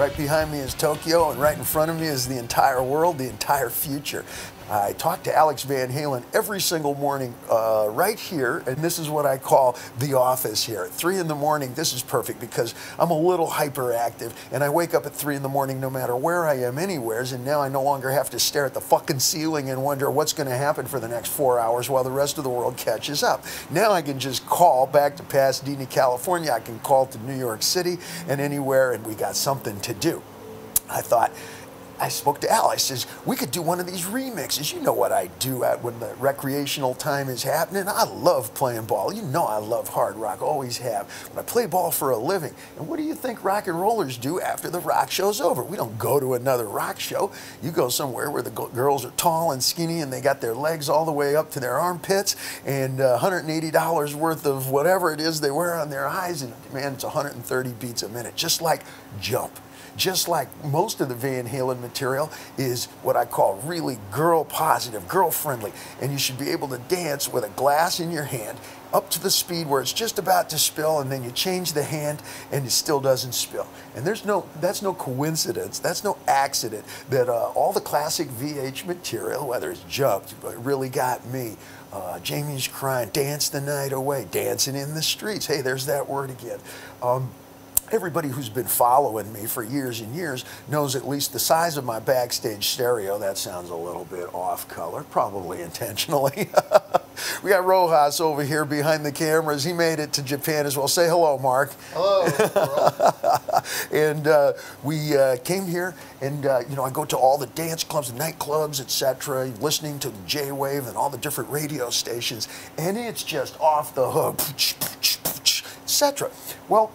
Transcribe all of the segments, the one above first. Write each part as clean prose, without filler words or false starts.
Right behind me is Tokyo, and right in front of me is the entire world, the entire future. I talk to Alex Van Halen every single morning right here, and this is what I call the office here. At 3 in the morning, this is perfect because I'm a little hyperactive, and I wake up at 3 in the morning no matter where I am anywheres, and now I no longer have to stare at the fucking ceiling and wonder what's going to happen for the next 4 hours while the rest of the world catches up. Now I can just call back to Pasadena, California. I can call to New York City and anywhere, and we got something to do. I spoke to Al. I says, we could do one of these remixes. You know what I do when the recreational time is happening. I love playing ball. You know I love hard rock, always have. But I play ball for a living. And what do you think rock and rollers do after the rock show's over? We don't go to another rock show. You go somewhere where the girls are tall and skinny and they got their legs all the way up to their armpits and $180 worth of whatever it is they wear on their eyes. And man, it's 130 beats a minute, just like Jump. Just like most of the Van Halen material is what I call really girl positive, girl friendly. And you should be able to dance with a glass in your hand up to the speed where it's just about to spill, and then you change the hand and it still doesn't spill. And that's no coincidence, that's no accident that all the classic VH material, whether it's Jump, It Really Got Me, Jamie's Crying, Dance the Night Away, Dancing in the Streets, hey, there's that word again. Everybody who's been following me for years and years knows at least the size of my backstage stereo. That sounds a little bit off color, probably intentionally. We got Rojas over here behind the cameras. He made it to Japan as well. Say hello, Mark. Hello. And we came here, and you know, I go to all the dance clubs, the nightclubs, etc., listening to J-Wave and all the different radio stations, and it's just off the hook, etc. Well,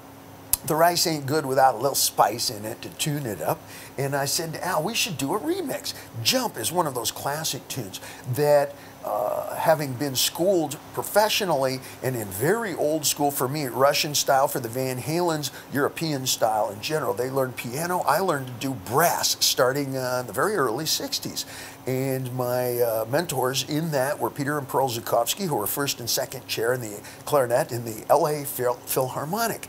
the rice ain't good without a little spice in it to tune it up. And I said to Al, we should do a remix. Jump is one of those classic tunes that, having been schooled professionally and in very old school, for me, Russian style, for the Van Halens, European style in general. They learned piano. I learned to do brass starting in the very early 60s. And my mentors in that were Peter and Pearl Zukovsky, who were first and second chair in the clarinet in the LA Philharmonic.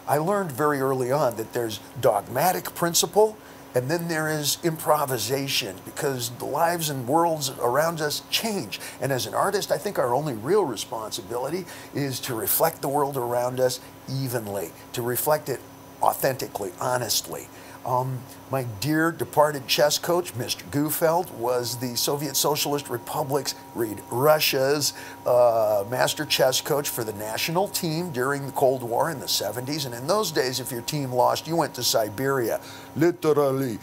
I learned very early on that there's dogmatic principle, and then there is improvisation, because the lives and worlds around us change. And as an artist, I think our only real responsibility is to reflect the world around us evenly, to reflect it authentically, honestly. My dear departed chess coach, Mr. Gufeld, was the Soviet Socialist Republic's, Russia's master chess coach for the national team during the Cold War in the 70s. And in those days, if your team lost, you went to Siberia, literally.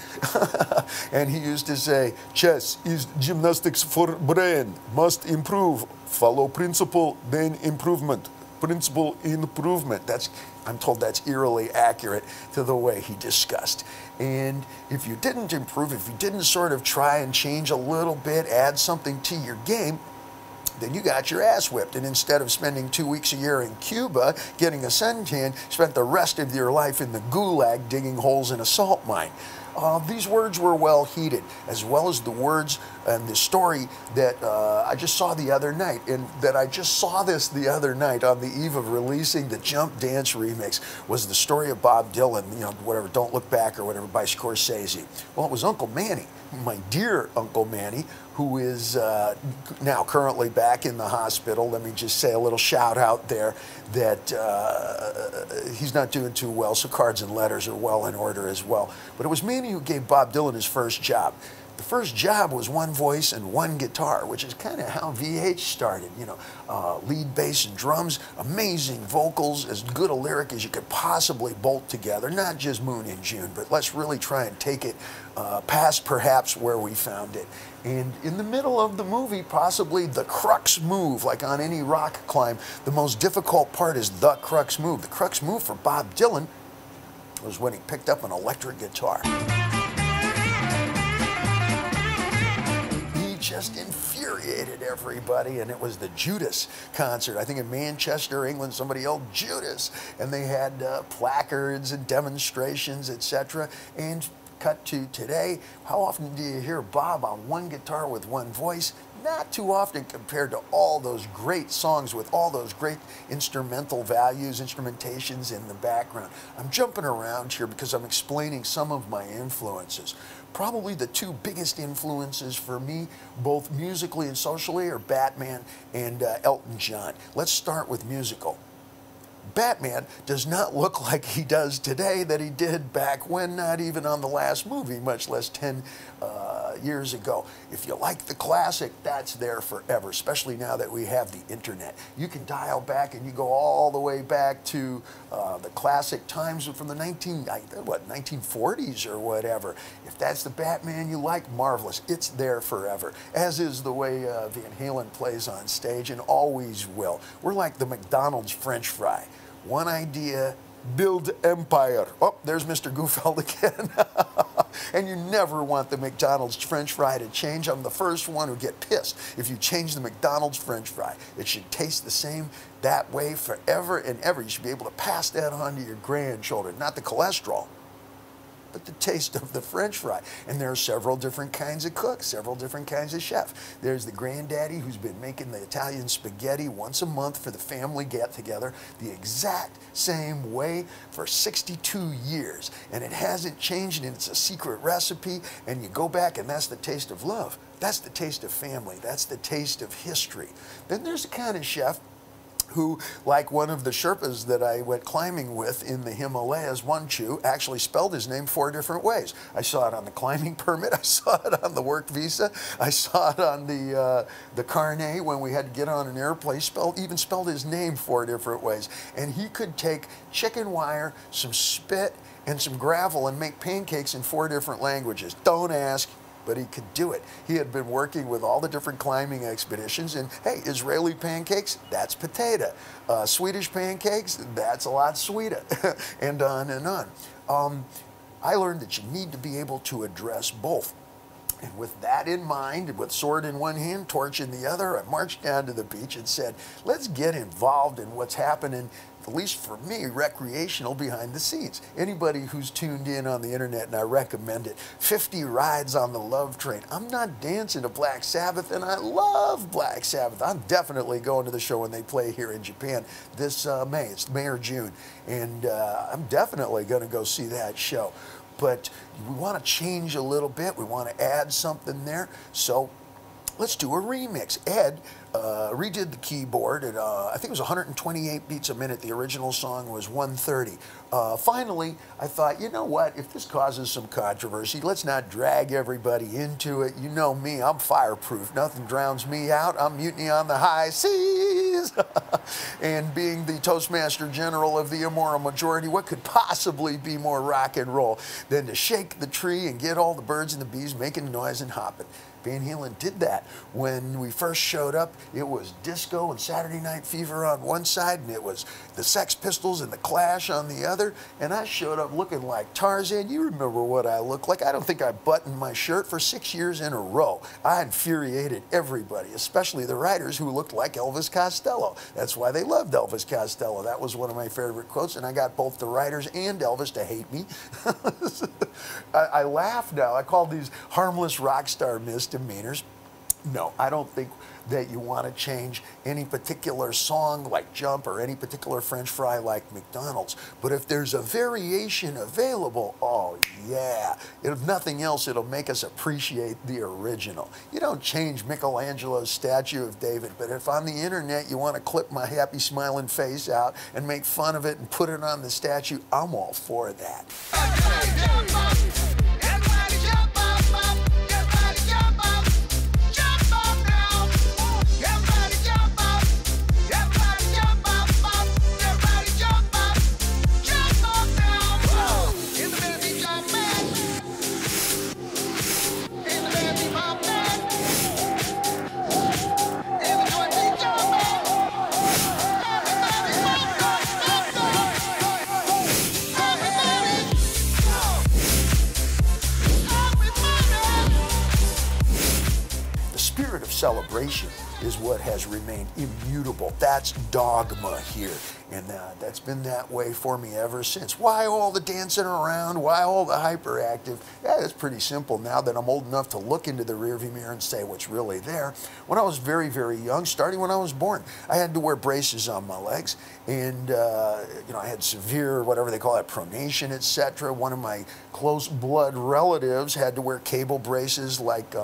And he used to say, chess is gymnastics for brain, must improve, follow principle, then improvement. Principle improvement. I'm told that's eerily accurate to the way he discussed. And if you didn't improve, if you didn't sort of try and change a little bit, add something to your game, then you got your ass whipped. And instead of spending 2 weeks a year in Cuba getting a suntan, spent the rest of your life in the gulag digging holes in a salt mine. These words were well heeded, as well as the words and the story that I just saw the other night, and that I just saw this the other night on the eve of releasing the Jump Dance remix, was the story of Bob Dylan, you know, whatever, Don't Look Back or whatever, by Scorsese. Well, it was Uncle Manny, my dear Uncle Manny, who is now currently back in the hospital. Let me just say a little shout out there that he's not doing too well, so cards and letters are well in order as well. But it was Manny who gave Bob Dylan his first job. The first job was one voice and one guitar, which is kind of how VH started, you know, lead, bass, and drums, amazing vocals, as good a lyric as you could possibly bolt together, not just Moon in June, but let's really try and take it past perhaps where we found it. And in the middle of the movie, possibly the crux move, like on any rock climb, the most difficult part is the crux move. The crux move for Bob Dylan was when he picked up an electric guitar. Just infuriated everybody, and it was the Judas concert. I think in Manchester, England, somebody yelled Judas, and they had placards and demonstrations, etc. And cut to today, how often do you hear Bob on one guitar with one voice? not too often compared to all those great songs with all those great instrumental values, instrumentations in the background. I'm jumping around here because I'm explaining some of my influences. Probably the two biggest influences for me, both musically and socially, are Batman and Elton John. Let's start with musical. Batman does not look like he does today that he did back when, not even on the last movie, much less 10 years ago. If you like the classic, that's there forever, especially now that we have the internet. You can dial back and you go all the way back to the classic times from the 1940s or whatever. If that's the Batman you like, marvelous. It's there forever, as is the way Van Halen plays on stage and always will. We're like the McDonald's French fry. One idea, build empire. Oh, there's Mr. Goofeld again. And you never want the McDonald's French fry to change. I'm the first one who get pissed if you change the McDonald's French fry. It should taste the same that way forever and ever. You should be able to pass that on to your grandchildren. Not the cholesterol, but the taste of the French fry. And there are several different kinds of cooks, several different kinds of chefs. There's the granddaddy who's been making the Italian spaghetti once a month for the family get-together the exact same way for 62 years. And it hasn't changed, and it's a secret recipe, and you go back and that's the taste of love. That's the taste of family. That's the taste of history. Then there's the kind of chef who, like one of the Sherpas that I went climbing with in the Himalayas, Wanchu, actually spelled his name 4 different ways. I saw it on the climbing permit, I saw it on the work visa, I saw it on the carnet when we had to get on an airplane, even spelled his name 4 different ways. And he could take chicken wire, some spit, and some gravel and make pancakes in 4 different languages. Don't ask. But he could do it. He had been working with all the different climbing expeditions, and hey, Israeli pancakes, that's potato. Swedish pancakes, that's a lot sweeter, and on and on. I learned that you need to be able to address both. And with that in mind, with sword in one hand, torch in the other, I marched down to the beach and said, let's get involved in what's happening, at least for me, recreational behind the scenes. Anybody who's tuned in on the internet, and I recommend it, 50 rides on the love train. I'm not dancing to Black Sabbath, and I love Black Sabbath. I'm definitely going to the show when they play here in Japan this May. It's May or June, and I'm definitely going to go see that show. But we want to change a little bit. We want to add something there. So let's do a remix. Ed redid the keyboard at, I think it was 128 beats a minute. The original song was 130. Finally, I thought, you know what? If this causes some controversy, let's not drag everybody into it. You know me, I'm fireproof. Nothing drowns me out. I'm mutiny on the high seas. And being the Toastmaster General of the immoral majority, what could possibly be more rock and roll than to shake the tree and get all the birds and the bees making noise and hopping? Van Halen did that. When we first showed up, it was disco and Saturday Night Fever on one side, and it was the Sex Pistols and the Clash on the other, and I showed up looking like Tarzan. You remember what I looked like. I don't think I buttoned my shirt for 6 years in a row. I infuriated everybody, especially the writers who looked like Elvis Costello. That's why they loved Elvis Costello. That was one of my favorite quotes, and I got both the writers and Elvis to hate me. I laugh now. I call these harmless rock star misdemeanors. No, I don't think that you want to change any particular song like Jump or any particular French fry like McDonald's. But if there's a variation available, oh yeah. If nothing else, it'll make us appreciate the original. You don't change Michelangelo's statue of David, but if on the internet you want to clip my happy smiling face out and make fun of it and put it on the statue, I'm all for that. Celebration is what has remained immutable. That's dogma here. And that's been that way for me ever since. Why all the dancing around? Why all the hyperactive? Yeah, it's pretty simple now that I'm old enough to look into the rearview mirror and say what's really there. When I was very, very young, starting when I was born, I had to wear braces on my legs. And, you know, I had severe, whatever they call it, pronation, etc. One of my close blood relatives had to wear cable braces like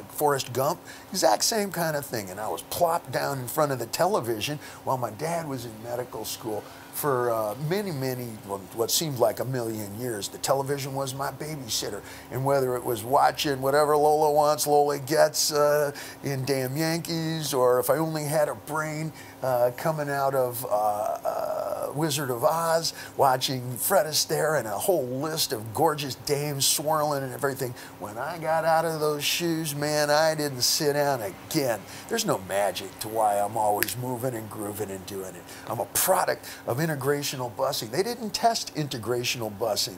Forrest Gump, exact same kind of thing. And I was plopped down in front of the television while my dad was in medical school for many, well, what seemed like a million years. The television was my babysitter. And whether it was watching whatever Lola wants, Lola gets in Damn Yankees, or if I only had a brain coming out of Wizard of Oz, watching Fred Astaire and a whole list of gorgeous dames swirling and everything. When I got out of those shoes, man, I didn't sit down again. There's no magic to why I'm always moving and grooving and doing it. I'm a product of integrational busing. They didn't test integrational busing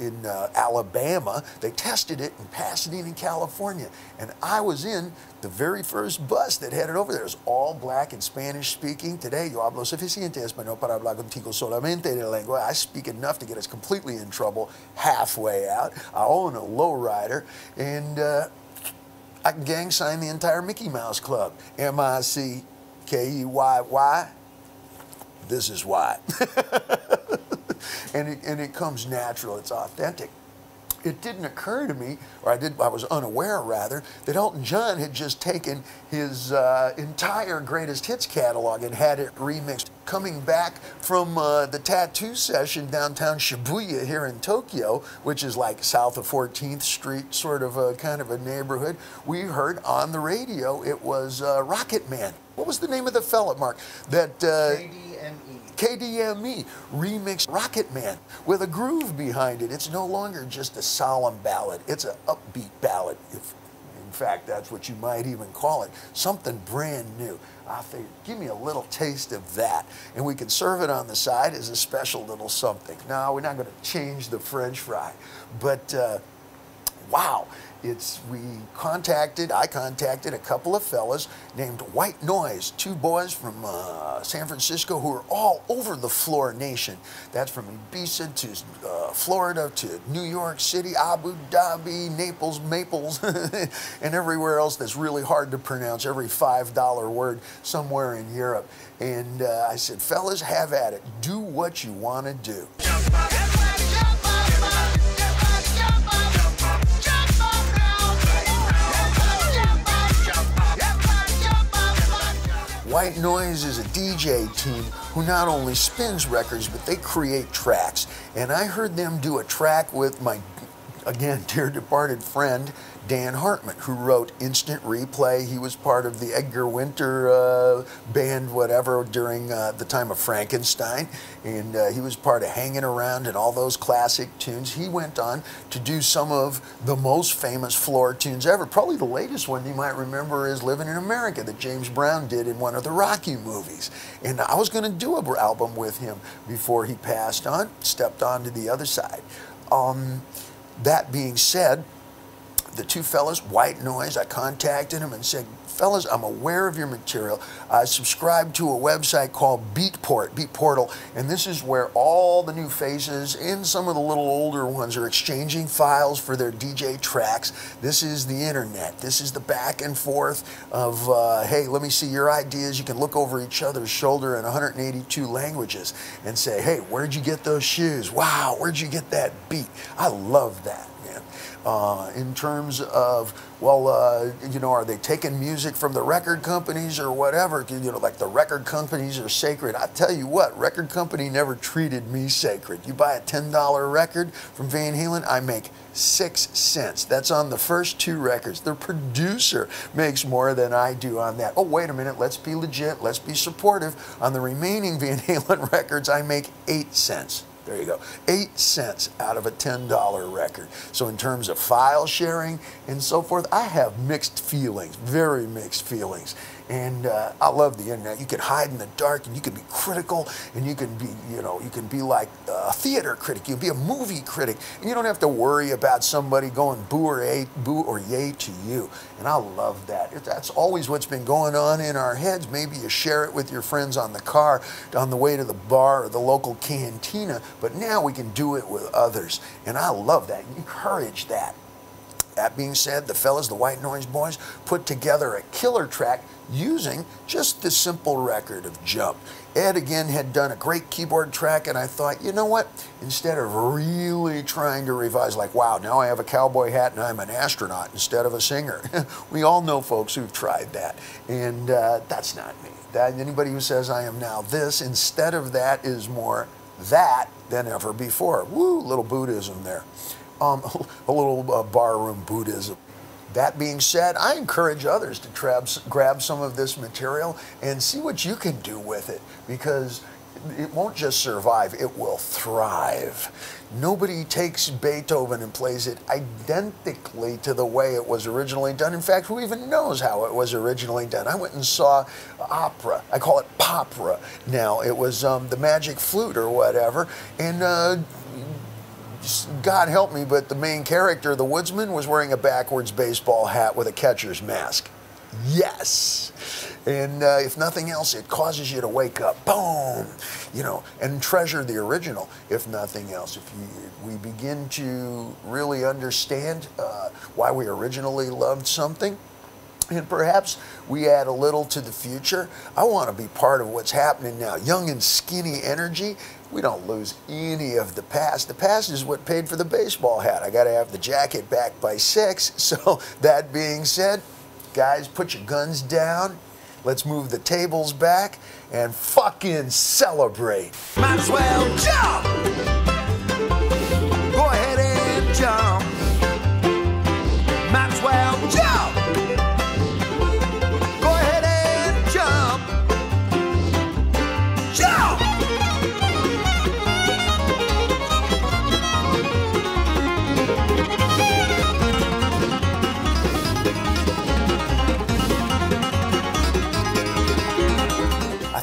in Alabama. They tested it in Pasadena, California. And I was in the very first bus that headed over there. It was all black and Spanish speaking. Today, yo hablo suficiente español para hablar contigo solamente de lengua. I speak enough to get us completely in trouble halfway out. I own a lowrider, and I can gang sign the entire Mickey Mouse Club. M-I-C-K-E-Y-Y. This is why. And it comes natural, it's authentic. It didn't occur to me, or I was unaware rather, that Elton John had just taken his entire greatest hits catalog and had it remixed. Coming back from the tattoo session downtown Shibuya here in Tokyo, which is like south of 14th Street, sort of a kind of a neighborhood, we heard on the radio it was Rocket Man. What was the name of the fella, Mark? That KDME remixed Rocket Man with a groove behind it. It's no longer just a solemn ballad. It's an upbeat ballad. In fact, that's what you might even call it. Something brand new. I figured, give me a little taste of that. And we can serve it on the side as a special little something. No, we're not going to change the French fry. But wow. I contacted a couple of fellas named WhiteNoize, two boys from San Francisco who are all over the Floor Nation. That's from Ibiza to Florida to New York City, Abu Dhabi, Naples, Maples, and everywhere else that's really hard to pronounce, every $5 word somewhere in Europe. And I said, fellas, have at it. Do what you want to do. WhiteNoize is a DJ team who not only spins records, but they create tracks. And I heard them do a track with my, again, dear departed friend, Dan Hartman, who wrote Instant Replay. He was part of the Edgar Winter band, whatever, during the time of Frankenstein. And he was part of Hanging Around and all those classic tunes. He went on to do some of the most famous Floor tunes ever. Probably the latest one you might remember is Living in America that James Brown did in one of the Rocky movies. And I was going to do an album with him before he passed on, stepped on to the other side. That being said, the two fellas, WhiteNoize, I contacted them and said, fellas, I'm aware of your material. I subscribe to a website called Beatportal, and this is where all the new faces and some of the little older ones are exchanging files for their DJ tracks. This is the internet. This is the back and forth of, hey, let me see your ideas. You can look over each other's shoulder in 182 languages and say, hey, where'd you get those shoes? Wow, where'd you get that beat? I love that. In terms of, well, you know, are they taking music from the record companies or whatever? You know, like the record companies are sacred. I tell you what, record company never treated me sacred. You buy a $10 record from Van Halen, I make 6 cents. That's on the first 2 records. The producer makes more than I do on that. Oh, wait a minute, let's be legit, let's be supportive. On the remaining Van Halen records, I make 8 cents. There you go. 8 cents out of a $10 record. So in terms of file sharing and so forth, I have mixed feelings, very mixed feelings. And I love the internet. You can hide in the dark, and you can be critical, and you can be, you can be like a theater critic. You can be a movie critic, and you don't have to worry about somebody going boo or yay to you. And I love that. That's always what's been going on in our heads. Maybe you share it with your friends on the car, on the way to the bar or the local cantina, but now we can do it with others. And I love that. Encourage that. That being said, the fellas, the WhiteNoize boys, put together a killer track using just the simple record of Jump. Ed, again, had done a great keyboard track, and I thought, you know what? Instead of really trying to revise, like, wow, now I have a cowboy hat and I'm an astronaut instead of a singer. We all know folks who've tried that, and that's not me. Anybody who says I am now this, instead of that, is more that than ever before. Woo, little Buddhism there. A little barroom Buddhism. That being said, I encourage others to grab some of this material and see what you can do with it, because it won't just survive, it will thrive. Nobody takes Beethoven and plays it identically to the way it was originally done. In fact, who even knows how it was originally done? I went and saw opera. I call it popra now. It was the Magic Flute or whatever, and God help me, but the main character, the woodsman, was wearing a backwards baseball hat with a catcher's mask. Yes. And if nothing else, it causes you to wake up, boom, and treasure the original, if nothing else. If we begin to really understand why we originally loved something, and perhaps we add a little to the future. I want to be part of what's happening now. Young and skinny energy. We don't lose any of the past. The past is what paid for the baseball hat. I got to have the jacket back by 6. So that being said, guys, put your guns down. Let's move the tables back and fucking celebrate. Might as well jump. Go ahead and jump. Might as well jump.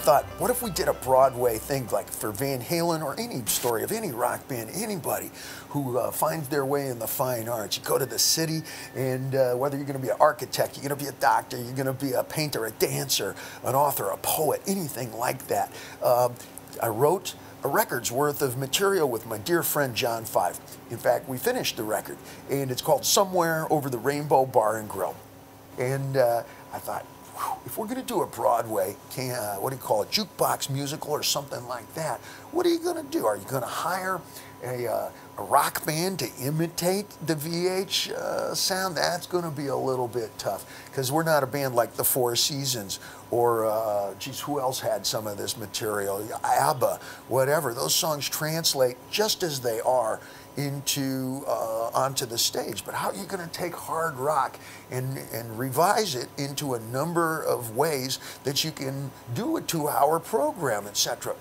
Thought, what if we did a Broadway thing, like for Van Halen or any story of any rock band, anybody who finds their way in the fine arts. You go to the city, and whether you're going to be an architect, you're going to be a doctor, you're going to be a painter, a dancer, an author, a poet, anything like that. I wrote a record's worth of material with my dear friend John Five. In fact, we finished the record, and it's called Somewhere Over the Rainbow Bar and Grill. And I thought, if we're going to do a Broadway, what do you call it, jukebox musical or something like that, what are you going to do? Are you going to hire a rock band to imitate the VH sound? That's going to be a little bit tough, because we're not a band like the Four Seasons or, geez, who else had some of this material? ABBA, whatever. Those songs translate just as they are onto the stage. But how are you going to take hard rock and revise it into a number of ways that you can do a 2-hour program, etc.?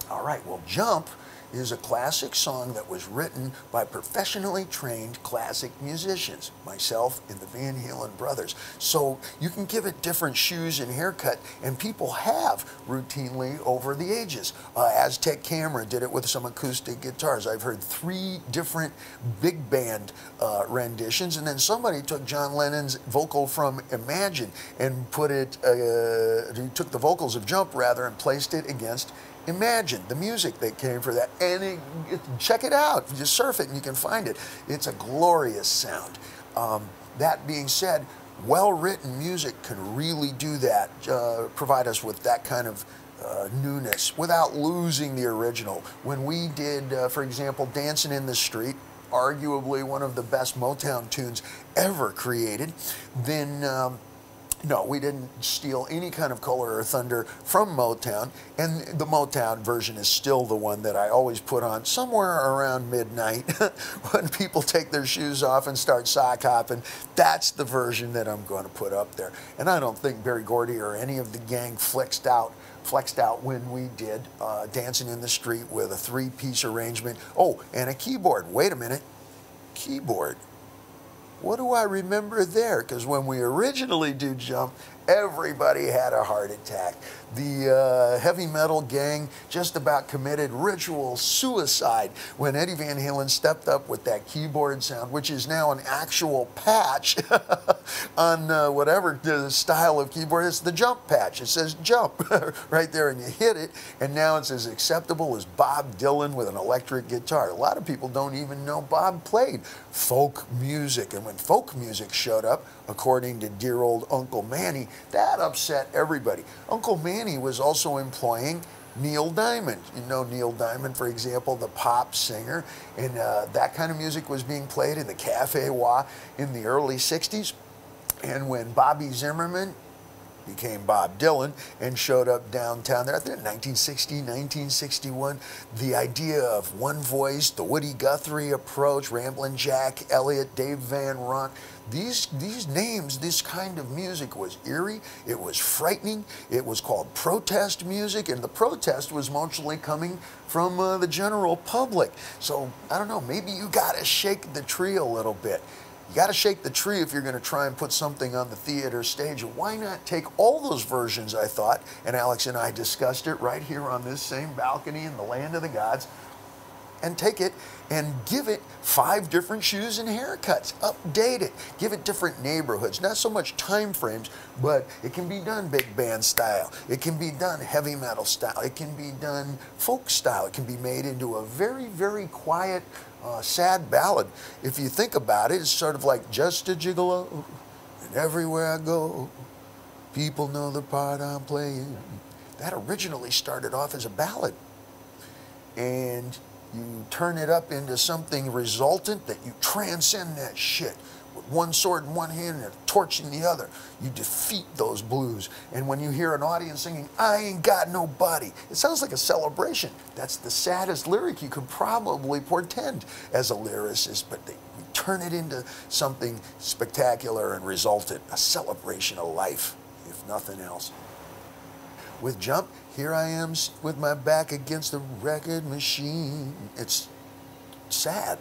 All right, well, Jump is a classic song that was written by professionally trained classic musicians, myself and the Van Halen brothers. So you can give it different shoes and haircut, and people have routinely over the ages. Aztec Camera did it with some acoustic guitars. I've heard 3 different big band renditions, and then somebody took John Lennon's vocal from Imagine and put it, he took the vocals of Jump rather and placed it against Imagine, the music that came for that. And check it out. You just surf it and you can find it. It's a glorious sound. That being said, well-written music can really do that, provide us with that kind of newness without losing the original. When we did, for example, Dancing in the Street, arguably one of the best Motown tunes ever created, then no, we didn't steal any kind of color or thunder from Motown, and the Motown version is still the one that I always put on somewhere around midnight when people take their shoes off and start sock hopping. That's the version that I'm going to put up there. And I don't think Berry Gordy or any of the gang flexed out when we did Dancing in the Street with a 3-piece arrangement. Oh, and a keyboard. Wait a minute. Keyboard. What do I remember there? Because when we originally do Jump, Everybody had a heart attack. The heavy metal gang just about committed ritual suicide when Eddie Van Halen stepped up with that keyboard sound, which is now an actual patch on whatever the style of keyboard. It's the jump patch. It says jump right there, and you hit it, and now it's as acceptable as Bob Dylan with an electric guitar. A lot of people don't even know Bob played folk music, and when folk music showed up, according to dear old Uncle Manny, that upset everybody. Uncle Manny was also employing Neil Diamond. You know Neil Diamond, for example, the pop singer, and that kind of music was being played in the Cafe Wha in the early 60s. And when Bobby Zimmerman became Bob Dylan and showed up downtown there, I think in 1960, 1961, the idea of one voice, the Woody Guthrie approach, Ramblin' Jack Elliott, Dave Van Ronk, these names, this kind of music was eerie, it was frightening, it was called protest music, and the protest was mostly coming from the general public. So, I don't know, maybe you gotta shake the tree a little bit. You got to shake the tree if you're going to try and put something on the theater stage. And why not take all those versions, I thought, and Alex and I discussed it right here on this same balcony in the land of the gods, and take it and give it 5 different shoes and haircuts, update it, give it different neighborhoods, not so much time frames, but it can be done big band style, it can be done heavy metal style, it can be done folk style, it can be made into a very, very quiet, sad ballad. If you think about it, it's sort of like just a gigolo, and everywhere I go, people know the part I'm playing. That originally started off as a ballad, and you turn it up into something resultant that you transcend that shit. With one sword in one hand and a torch in the other, you defeat those blues. And when you hear an audience singing, I ain't got nobody, it sounds like a celebration. That's the saddest lyric you could probably portend as a lyricist, but we turn it into something spectacular and resultant, a celebration of life, if nothing else. With Jump, here I am with my back against the record machine. It's sad,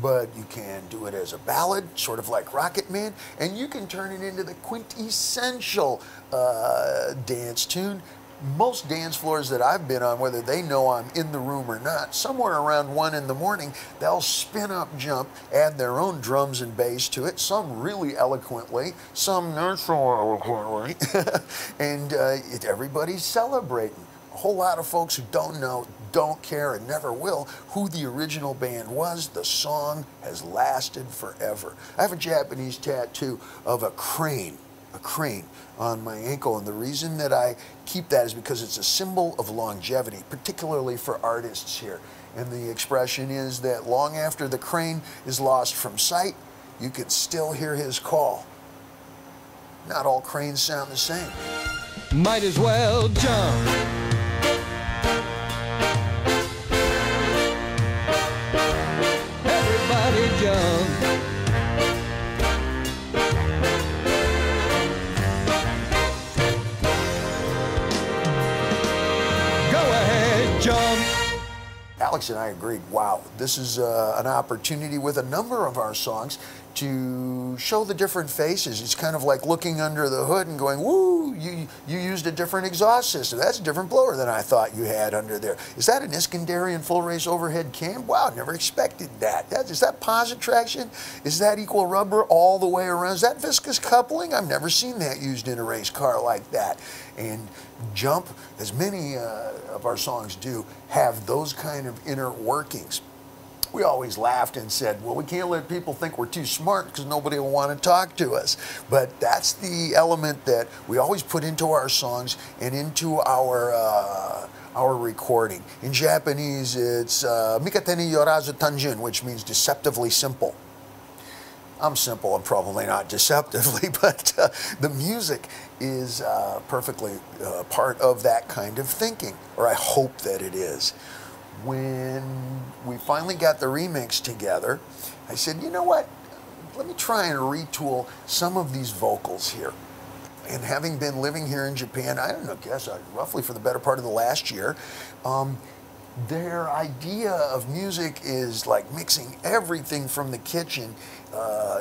but you can do it as a ballad, sort of like Rocket Man, and you can turn it into the quintessential dance tune. Most dance floors that I've been on, whether they know I'm in the room or not, somewhere around 1 in the morning, they'll spin up Jump, add their own drums and bass to it, some really eloquently, some not so eloquently, and everybody's celebrating. A whole lot of folks who don't know, don't care, and never will who the original band was. The song has lasted forever. I have a Japanese tattoo of a crane on my ankle, and the reason that I keep that is because it's a symbol of longevity, particularly for artists here. And the expression is that long after the crane is lost from sight, you can still hear his call. Not all cranes sound the same. Might as well jump. Everybody jump. Jump. Alex and I agreed, wow, this is an opportunity with a number of our songs to show the different faces. It's kind of like looking under the hood and going, woo, you used a different exhaust system. That's a different blower than I thought you had under there. Is that an Iskandarian full race overhead cam? Wow, never expected that. Is that posit traction? Is that equal rubber all the way around? Is that viscous coupling? I've never seen that used in a race car like that. And Jump, as many of our songs do, have those kind of inner workings. We always laughed and said, well, we can't let people think we're too smart because nobody will want to talk to us. But that's the element that we always put into our songs and into our recording. In Japanese, it's Mikate ni yorazu tanjun, which means deceptively simple. I'm simple and probably not deceptively, but the music is perfectly part of that kind of thinking, or I hope that it is. When we finally got the remix together, I said, you know what, let me try and retool some of these vocals here. And having been living here in Japan, I don't know, roughly for the better part of the last year, their idea of music is like mixing everything from the kitchen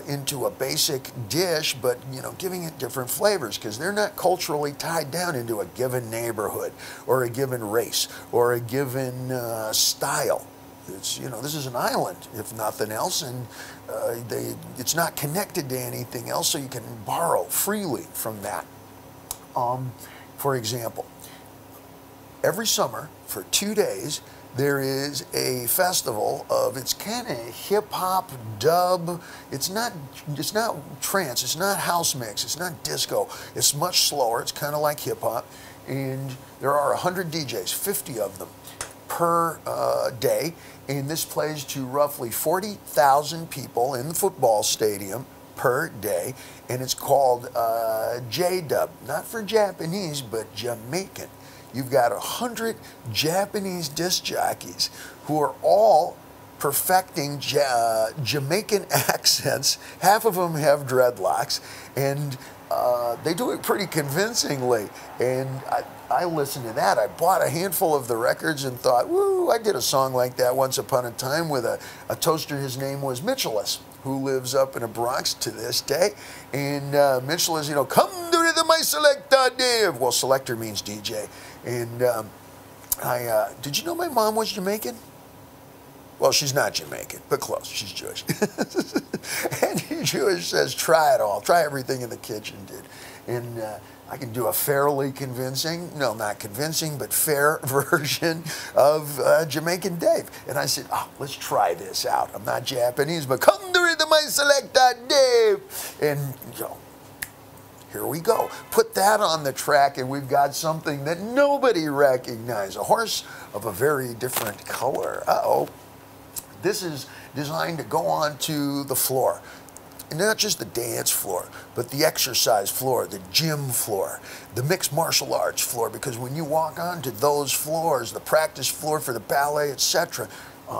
into a basic dish, but giving it different flavors, because they're not culturally tied down into a given neighborhood or a given race or a given style. It's this is an island, if nothing else, and it's not connected to anything else, so you can borrow freely from that. For example, every summer for 2 days, there is a festival of, it's kind of hip hop dub. It's not trance. It's not house mix. It's not disco. It's much slower. It's kind of like hip hop. And there are 100 DJs, 50 of them per day. And this plays to roughly 40,000 people in the football stadium per day. And it's called J-Dub, not for Japanese, but Jamaican. You've got 100 Japanese disc jockeys who are all perfecting Jamaican accents. Half of them have dreadlocks, and they do it pretty convincingly. And I listened to that. I bought a handful of the records and thought, woo, I did a song like that once upon a time with a toaster. His name was Mitchellis, who lives up in the Bronx to this day. And Mitchellis, come to my selector, Dave. Well, selector means DJ. And did you know my mom was Jamaican? Well, she's not Jamaican, but close. She's Jewish. And Jewish says, try it all. Try everything in the kitchen, dude. And I can do a fairly convincing, no, not convincing, but fair version of Jamaican Dave. And I said, let's try this out. I'm not Japanese, but come to rhythm, my selector, Dave. And, here we go. Put that on the track, and we've got something that nobody recognizes. A horse of a very different color. Uh-oh. This is designed to go onto the floor. And not just the dance floor, but the exercise floor, the gym floor, the mixed martial arts floor, because when you walk onto those floors, the practice floor for the ballet, etc.,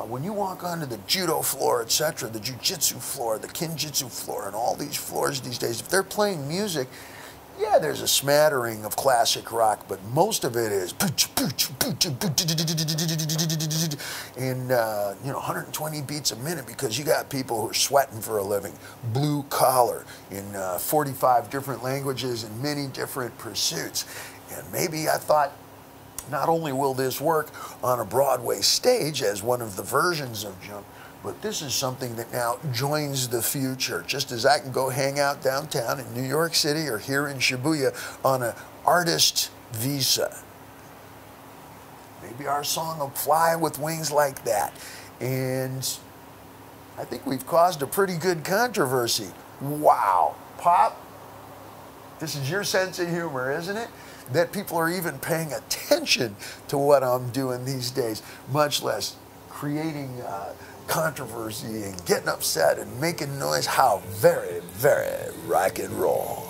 when you walk onto the judo floor, etc., the jiu-jitsu floor, the kinjitsu floor, and all these floors these days, if they're playing music, yeah, there's a smattering of classic rock, but most of it is and 120 beats a minute, because you got people who are sweating for a living, blue collar, in 45 different languages and many different pursuits. And maybe I thought, not only will this work on a Broadway stage as one of the versions of Jump, but this is something that now joins the future. Just as I can go hang out downtown in New York City or here in Shibuya on an artist visa. Maybe our song will fly with wings like that. And I think we've caused a pretty good controversy. Wow. Pop, this is your sense of humor, isn't it? That people are even paying attention to what I'm doing these days, much less creating controversy and getting upset and making noise. How very, very rock and roll.